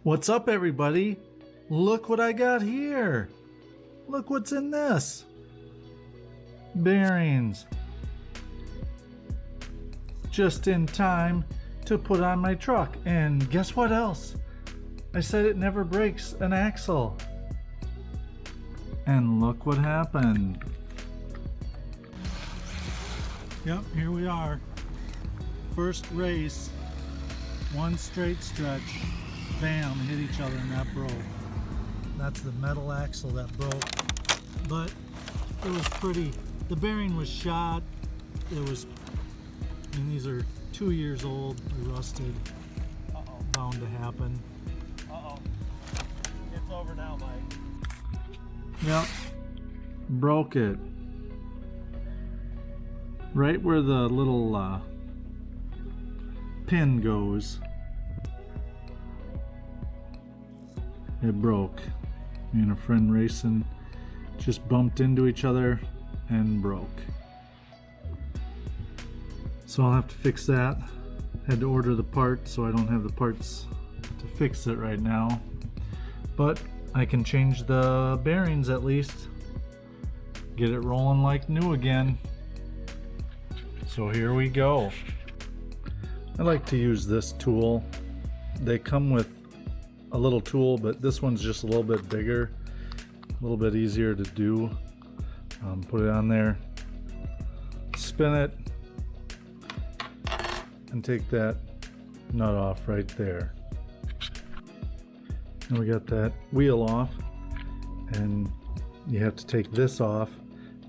What's up, everybody? Look what I got here. Look what's in this. Bearings. Just in time to put on my truck. And guess what else? I said it never breaks an axle. And look what happened. Yep, here we are. First race. One straight stretch. Bam, hit each other and that broke. That's the metal axle that broke. But it was pretty. The bearing was shot. It was, and these are 2 years old, rusted. Bound to happen. It's over now, Mike. Yep. Broke it. Right where the little pin goes. It broke. Me and a friend racing just bumped into each other and broke. So I'll have to fix that. Had to order the part, so I don't have the parts to fix it right now. But I can change the bearings at least. Get it rolling like new again. So here we go. I like to use this tool. They come with a little tool, but this one's just a little bit bigger, a little bit easier to do. Put it on there, spin it, and take that nut off right there. And we got that wheel off, and you have to take this off,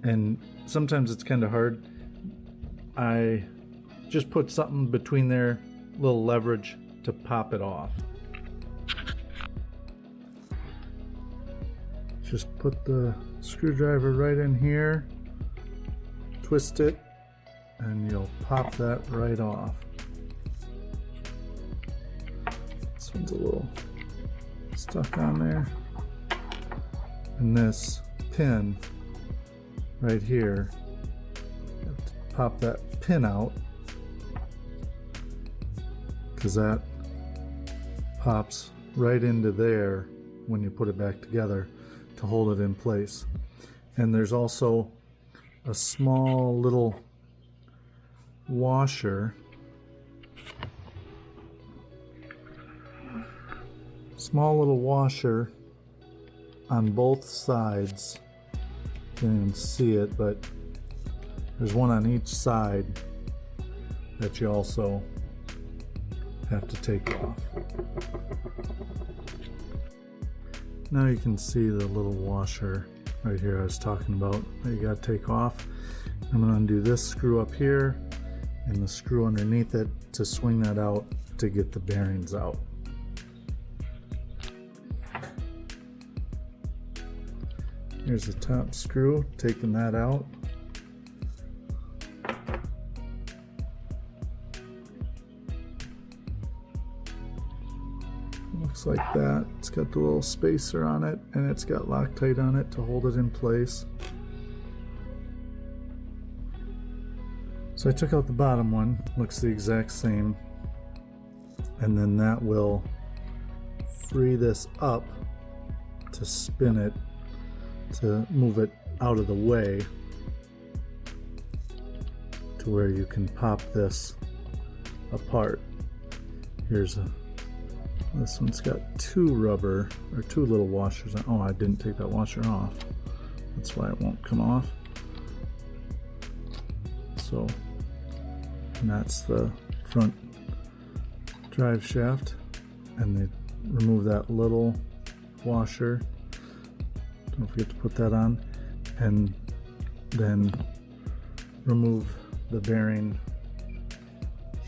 and sometimes it's kind of hard. I just put something between there, little leverage to pop it off. Just put the screwdriver right in here, twist it, and you'll pop that right off. This one's a little stuck on there. And this pin right here, you have to pop that pin out, because that pops right into there when you put it back together to hold it in place. And there's also a small little washer, on both sides. Can't even see it, but there's one on each side that you also have to take off. Now you can see the little washer right here I was talking about that you got to take off. I'm going to undo this screw up here and the screw underneath it to swing that out to get the bearings out. Here's the top screw, taking that out. Looks like that. It's got the little spacer on it, and it's got Loctite on it to hold it in place. So I took out the bottom one, looks the exact same, and then that will free this up to spin it, to move it out of the way to where you can pop this apart. This one's got two little washers on. Oh, I didn't take that washer off. That's why it won't come off. So, and that's the front drive shaft, and they remove that little washer. Don't forget to put that on, and then remove the bearing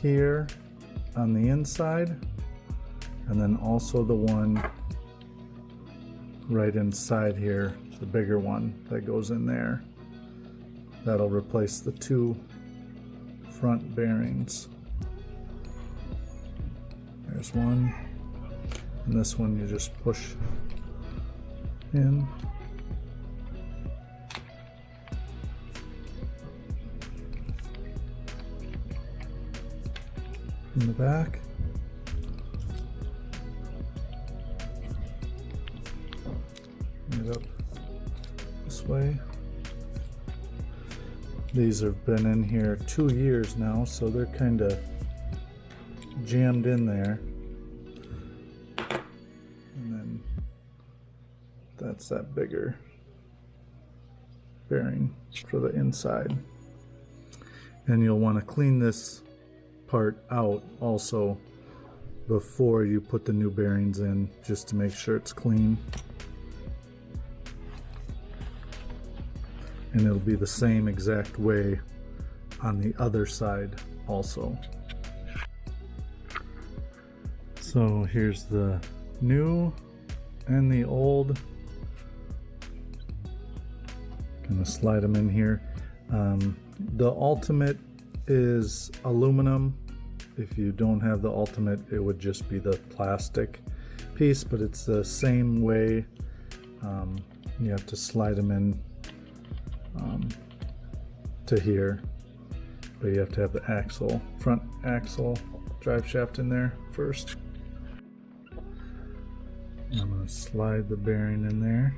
here on the inside, and then also the one right inside here, the bigger one that goes in there. That'll replace the two front bearings. There's one, and this one you just push in. In the back. These have been in here 2 years now, so they're kind of jammed in there. And then that's that bigger bearing for the inside. And you'll want to clean this part out also before you put the new bearings in, just to make sure it's clean. And it'll be the same exact way on the other side also. So here's the new and the old. Gonna slide them in here. The Ultimate is aluminum. If you don't have the Ultimate, it would just be the plastic piece, but it's the same way. You have to slide them in to here, but you have to have the axle, front axle drive shaft in there first. I'm going to slide the bearing in there.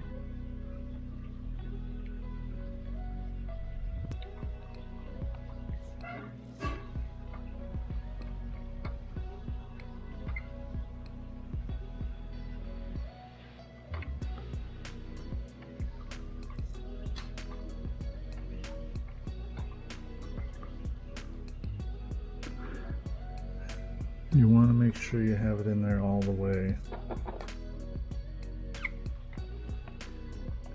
You want to make sure you have it in there all the way.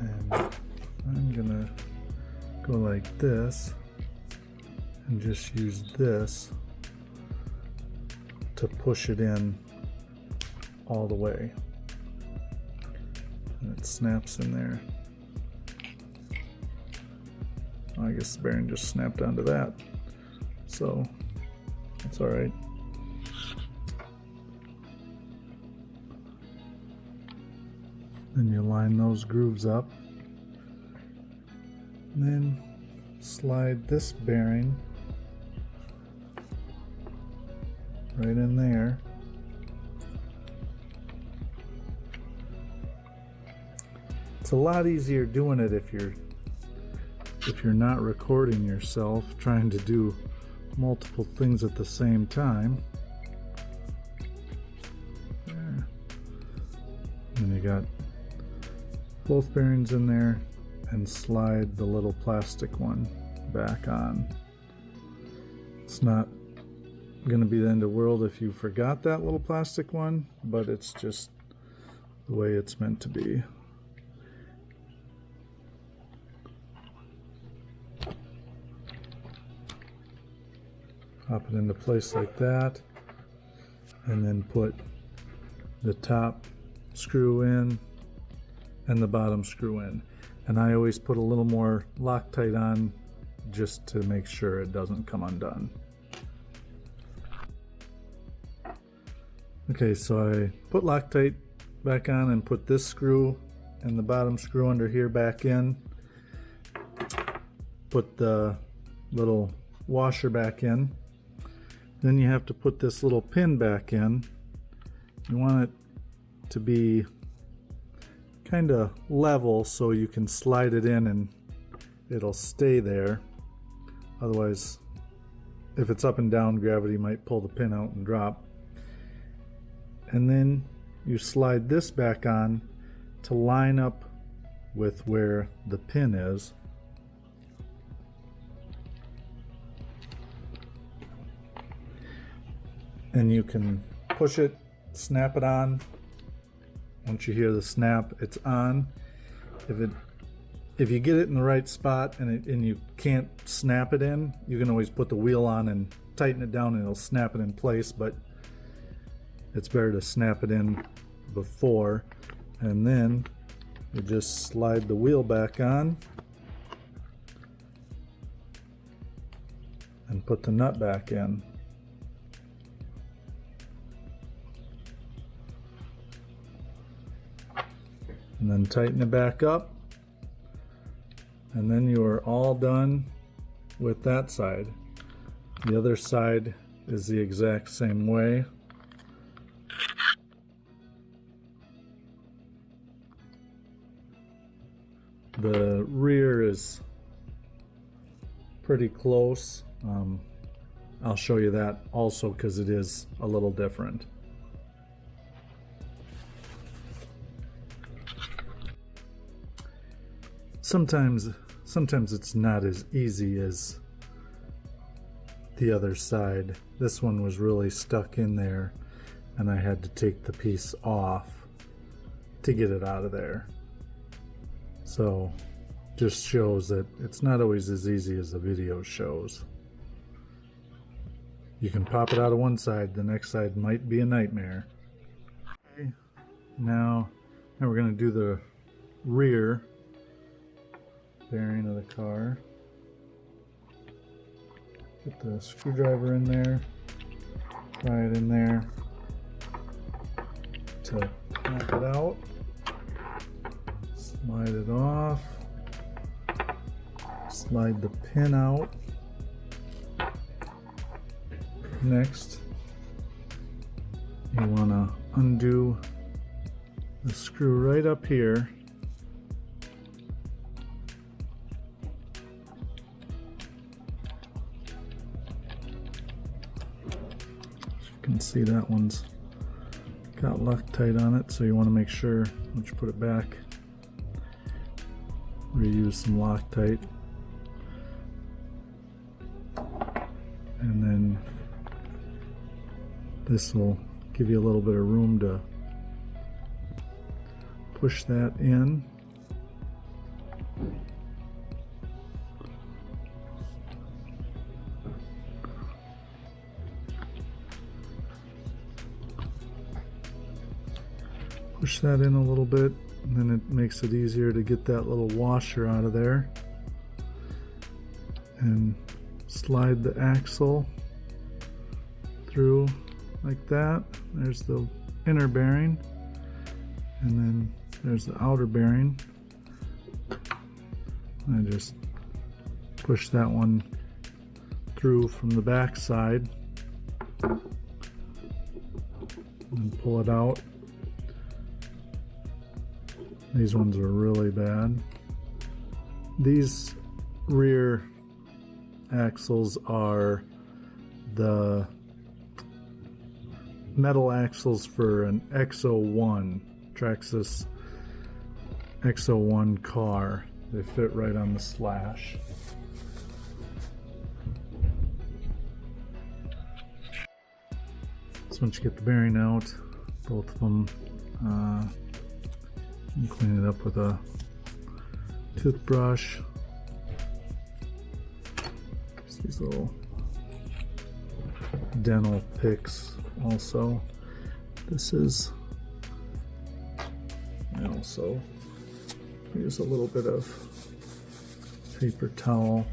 And I'm gonna go like this and just use this to push it in all the way. And it snaps in there. I guess the bearing just snapped onto that, so that's all right. Then you line those grooves up, and then slide this bearing right in there. It's a lot easier doing it if you're not recording yourself trying to do multiple things at the same time. There. And you got both bearings in there, and slide the little plastic one back on. It's not going to be the end of the world if you forgot that little plastic one, but it's just the way it's meant to be. Pop it into place like that, and then put the top screw in and the bottom screw in. And I always put a little more Loctite on just to make sure it doesn't come undone. Okay, so I put Loctite back on and put this screw and the bottom screw under here back in. Put the little washer back in. Then you have to put this little pin back in. You want it to be kind of level so you can slide it in and it'll stay there. Otherwise, if it's up and down, gravity might pull the pin out and drop. And then you slide this back on to line up with where the pin is. And you can push it, snap it on. Once you hear the snap, it's on. If you get it in the right spot and you can't snap it in, you can always put the wheel on and tighten it down and it'll snap it in place, but it's better to snap it in before. And then you just slide the wheel back on and put the nut back in. And then tighten it back up, and then you are all done with that side. The other side is the exact same way. The rear is pretty close. I'll show you that also because it is a little different. Sometimes it's not as easy as the other side. This one was really stuck in there and I had to take the piece off to get it out of there. So just shows that it's not always as easy as the video shows. You can pop it out of one side, the next side might be a nightmare. Okay, now we're going to do the rear bearing of the car. Put the screwdriver in there, pry it in there to pop it out, slide it off, slide the pin out. Next, you want to undo the screw right up here. As you can see, that one's got Loctite on it, so you want to make sure once you put it back, reuse some Loctite. And then this will give you a little bit of room to push that in. Push that in a little bit, and then it makes it easier to get that little washer out of there. And slide the axle through like that. There's the inner bearing, and then there's the outer bearing. I just push that one through from the back side and pull it out. These ones are really bad. These rear axles are the metal axles for an X01, Traxxas X01 car. They fit right on the Slash. So once you get the bearing out, both of them, you clean it up with a toothbrush. These little dental picks also. This is, I also use a little bit of paper towel.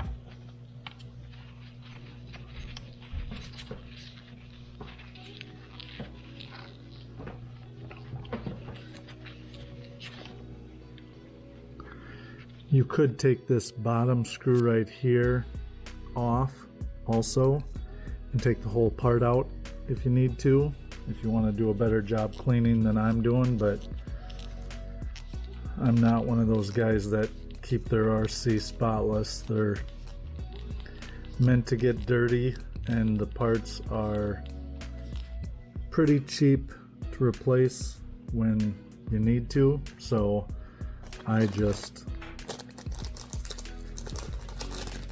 You could take this bottom screw right here off also and take the whole part out if you need to, if you want to do a better job cleaning than I'm doing, but I'm not one of those guys that keep their RC spotless. They're meant to get dirty, and the parts are pretty cheap to replace when you need to, so I just,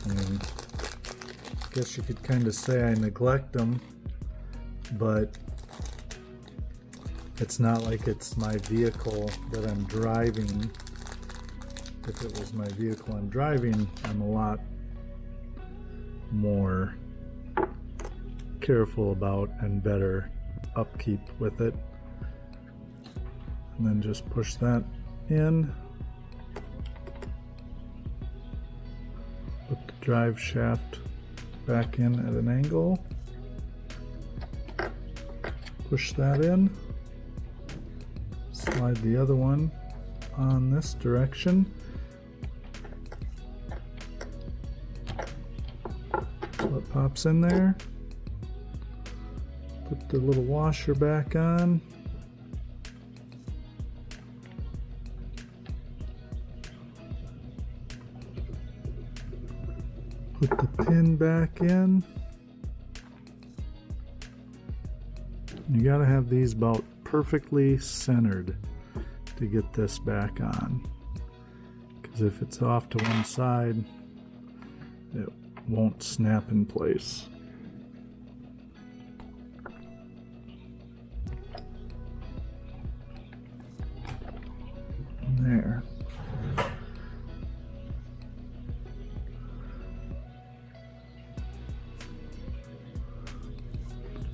I guess you could kind of say I neglect them, but it's not like it's my vehicle that I'm driving. If it was my vehicle I'm driving, I'm a lot more careful about and better upkeep with it. And then just push that in. Put the drive shaft back in at an angle. Push that in. Slide the other one on this direction. So it pops in there. Put the little washer back on. Put the pin back in. You gotta have these about perfectly centered to get this back on, because if it's off to one side, it won't snap in place. There.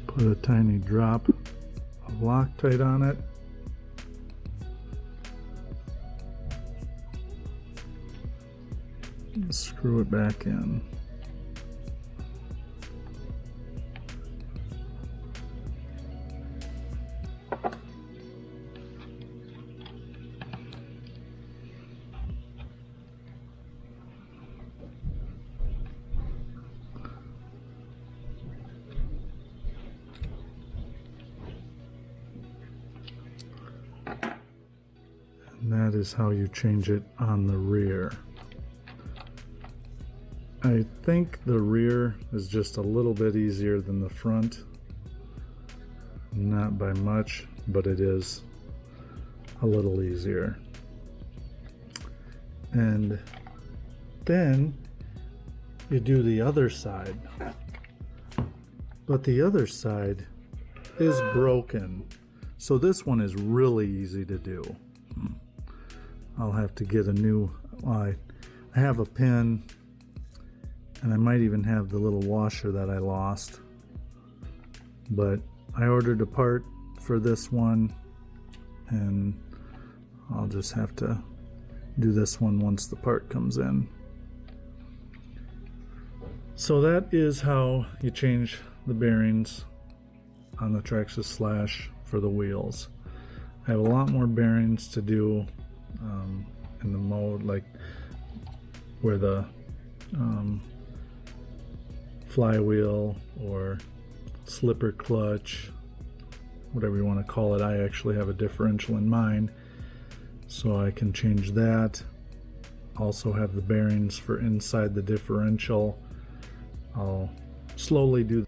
Put a tiny drop of Loctite on it. And screw it back in. And that is how you change it on the rear. I think the rear is just a little bit easier than the front. Not by much, but it is a little easier. And then you do the other side. But the other side is broken. So this one is really easy to do. I'll have to get a new, I have a pin, and I might even have the little washer that I lost. But I ordered a part for this one, and I'll just have to do this one once the part comes in. So that is how you change the bearings on the Traxxas Slash for the wheels. I have a lot more bearings to do in the mode, like where the flywheel or slipper clutch, whatever you want to call it. I actually have a differential in mine, so I can change that. Also have the bearings for inside the differential. I'll slowly do